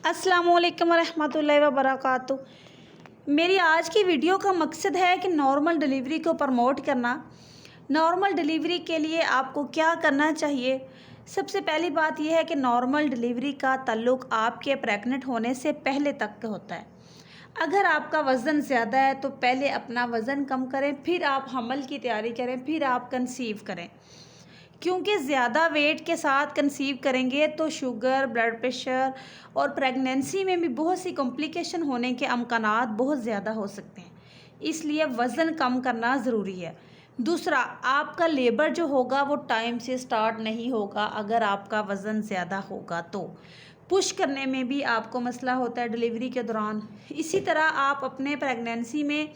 अस्सलामुअलैकुम वरहमतुल्लाहि वबरकातुहू। मेरी आज की वीडियो का मकसद है कि नॉर्मल डिलीवरी को प्रमोट करना। नॉर्मल डिलीवरी के लिए आपको क्या करना चाहिए। सबसे पहली बात यह है कि नॉर्मल डिलीवरी का ताल्लुक़ आपके प्रेग्नेंट होने से पहले तक का होता है। अगर आपका वज़न ज़्यादा है तो पहले अपना वज़न कम करें, फिर आप हमल की तैयारी करें, फिर आप कंसीव करें। क्योंकि ज़्यादा वेट के साथ कंसीव करेंगे तो शुगर, ब्लड प्रेशर और प्रेगनेंसी में भी बहुत सी कॉम्प्लिकेशन होने के अमकानात बहुत ज़्यादा हो सकते हैं। इसलिए वज़न कम करना ज़रूरी है। दूसरा, आपका लेबर जो होगा वो टाइम से स्टार्ट नहीं होगा अगर आपका वज़न ज़्यादा होगा तो। पुश करने में भी आपको मसला होता है डिलीवरी के दौरान। इसी तरह आप अपने प्रेगनेंसी में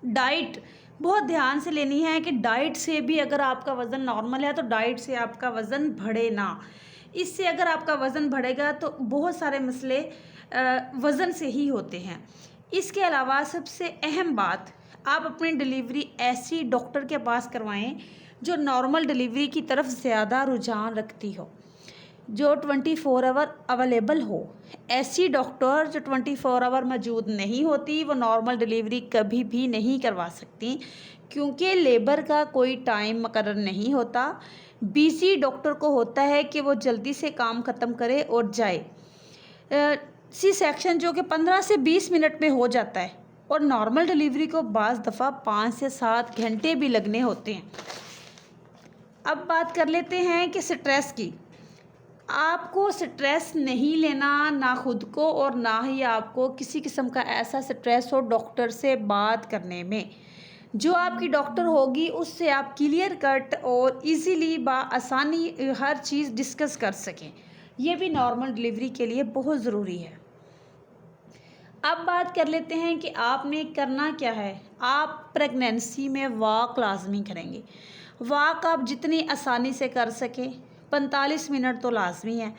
डाइट बहुत ध्यान से लेनी है कि डाइट से भी अगर आपका वज़न नॉर्मल है तो डाइट से आपका वज़न बढ़े ना। इससे अगर आपका वज़न बढ़ेगा तो बहुत सारे मसले वज़न से ही होते हैं। इसके अलावा सबसे अहम बात, आप अपनी डिलीवरी ऐसी डॉक्टर के पास करवाएं जो नॉर्मल डिलीवरी की तरफ ज़्यादा रुझान रखती हो, जो 24 आवर अवेलेबल हो। ऐसी डॉक्टर जो 24 आवर मौजूद नहीं होती वो नॉर्मल डिलीवरी कभी भी नहीं करवा सकती, क्योंकि लेबर का कोई टाइम मुकर्रर नहीं होता। बिज़ी डॉक्टर को होता है कि वो जल्दी से काम ख़त्म करे और जाए। सी सेक्शन जो कि 15 से 20 मिनट में हो जाता है और नॉर्मल डिलीवरी को बाज़ दफ़ा 5 से 7 घंटे भी लगने होते हैं। अब बात कर लेते हैं कि स्ट्रेस की। आपको स्ट्रेस नहीं लेना, ना खुद को और ना ही आपको किसी किस्म का ऐसा स्ट्रेस हो डॉक्टर से बात करने में। जो आपकी डॉक्टर होगी उससे आप क्लियर कट और इजीली आसानी हर चीज़ डिस्कस कर सकें। ये भी नॉर्मल डिलीवरी के लिए बहुत ज़रूरी है। अब बात कर लेते हैं कि आपने करना क्या है। आप प्रेगनेंसी में वॉक लाजमी करेंगे। वॉक आप जितनी आसानी से कर सकें, 45 मिनट तो लाजमी है।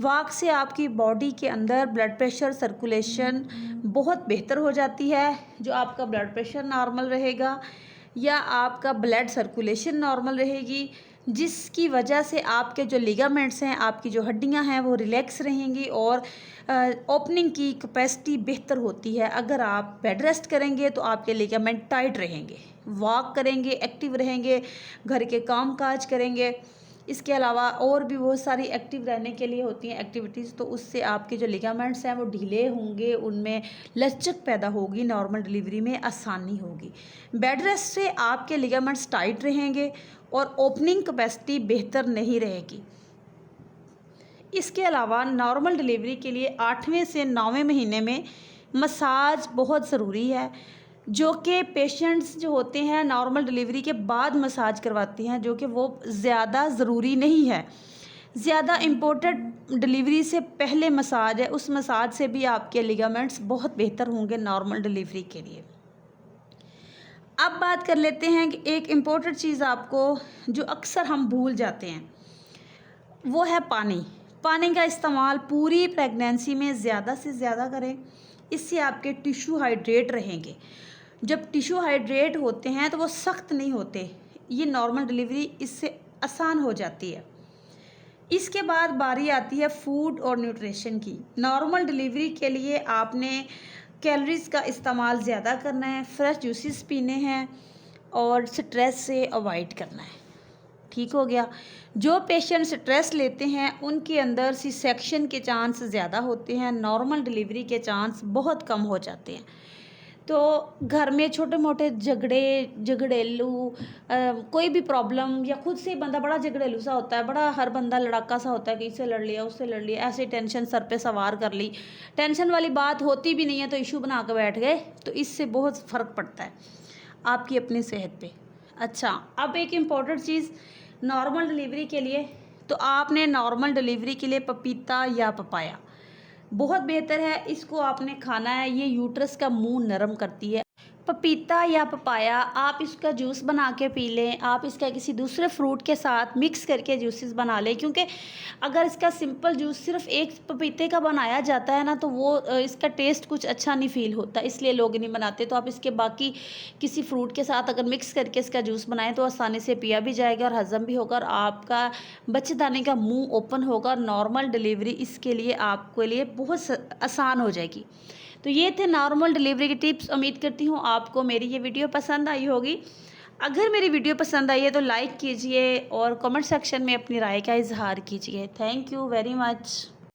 वॉक से आपकी बॉडी के अंदर ब्लड प्रेशर सर्कुलेशन बहुत बेहतर हो जाती है। जो आपका ब्लड प्रेशर नॉर्मल रहेगा या आपका ब्लड सर्कुलेशन नॉर्मल रहेगी, जिसकी वजह से आपके जो लिगामेंट्स हैं, आपकी जो हड्डियां हैं वो रिलैक्स रहेंगी और ओपनिंग की कैपेसिटी बेहतर होती है। अगर आप बेड रेस्ट करेंगे तो आपके लिगामेंट टाइट रहेंगे। वॉक करेंगे, एक्टिव रहेंगे, घर के काम काज करेंगे। इसके अलावा और भी बहुत सारी एक्टिव रहने के लिए होती हैं एक्टिविटीज़, तो उससे आपके जो लिगामेंट्स हैं वो ढीले होंगे, उनमें लचक पैदा होगी, नॉर्मल डिलीवरी में आसानी होगी। बेड रेस्ट से आपके लिगामेंट्स टाइट रहेंगे और ओपनिंग कैपेसिटी बेहतर नहीं रहेगी। इसके अलावा नॉर्मल डिलीवरी के लिए 8वें से 9वें महीने में मसाज बहुत ज़रूरी है, जो कि पेशेंट्स जो होते हैं नॉर्मल डिलीवरी के बाद मसाज करवाती हैं, जो कि वो ज़्यादा ज़रूरी नहीं है। ज़्यादा इम्पोर्टेंट डिलीवरी से पहले मसाज है, उस मसाज से भी आपके लिगामेंट्स बहुत बेहतर होंगे नॉर्मल डिलीवरी के लिए। अब बात कर लेते हैं कि एक इम्पोर्टेंट चीज़ आपको जो अक्सर हम भूल जाते हैं वो है पानी। पानी का इस्तेमाल पूरी प्रेगनेंसी में ज़्यादा से ज़्यादा करें, इससे आपके टिश्यू हाइड्रेट रहेंगे। जब टिश्यू हाइड्रेट होते हैं तो वो सख्त नहीं होते, ये नॉर्मल डिलीवरी इससे आसान हो जाती है। इसके बाद बारी आती है फूड और न्यूट्रिशन की। नॉर्मल डिलीवरी के लिए आपने कैलोरीज़ का इस्तेमाल ज़्यादा करना है, फ्रेश जूसेस पीने हैं और स्ट्रेस से अवॉइड करना है। ठीक हो गया। जो पेशेंट स्ट्रेस लेते हैं उनके अंदर सी सेक्शन के चांस ज़्यादा होते हैं, नॉर्मल डिलीवरी के चांस बहुत कम हो जाते हैं। तो घर में छोटे मोटे झगड़ेलू कोई भी प्रॉब्लम, या खुद से बंदा बड़ा झगड़ेलू सा होता है, बड़ा हर बंदा लड़ाका सा होता है कि इससे लड़ लिया, उससे लड़ लिया, ऐसे टेंशन सर पे सवार कर ली, टेंशन वाली बात होती भी नहीं है तो इशू बना कर बैठ गए, तो इससे बहुत फ़र्क पड़ता है आपकी अपनी सेहत पे। अच्छा, अब एक इम्पॉर्टेंट चीज़ नॉर्मल डिलीवरी के लिए, तो आपने नॉर्मल डिलीवरी के लिए पपीता या पपाया बहुत बेहतर है, इसको आपने खाना है। ये यूट्रस का मुंह नरम करती है। पपीता या पपाया आप इसका जूस बना के पी लें, आप इसका किसी दूसरे फ्रूट के साथ मिक्स करके जूसेस बना लें, क्योंकि अगर इसका सिंपल जूस सिर्फ एक पपीते का बनाया जाता है ना तो वो इसका टेस्ट कुछ अच्छा नहीं फील होता, इसलिए लोग नहीं बनाते। तो आप इसके बाकी किसी फ्रूट के साथ अगर मिक्स करके इसका जूस बनाएं तो आसानी से पिया भी जाएगा और हज़म भी होगा और आपका बच्चेदानी का मुंह ओपन होगा और नॉर्मल डिलीवरी इसके लिए आपके लिए बहुत आसान हो जाएगी। तो ये थे नॉर्मल डिलीवरी के टिप्स। उम्मीद करती हूँ आपको मेरी ये वीडियो पसंद आई होगी। अगर मेरी वीडियो पसंद आई है तो लाइक कीजिए और कमेंट सेक्शन में अपनी राय का इजहार कीजिए। Thank you very much.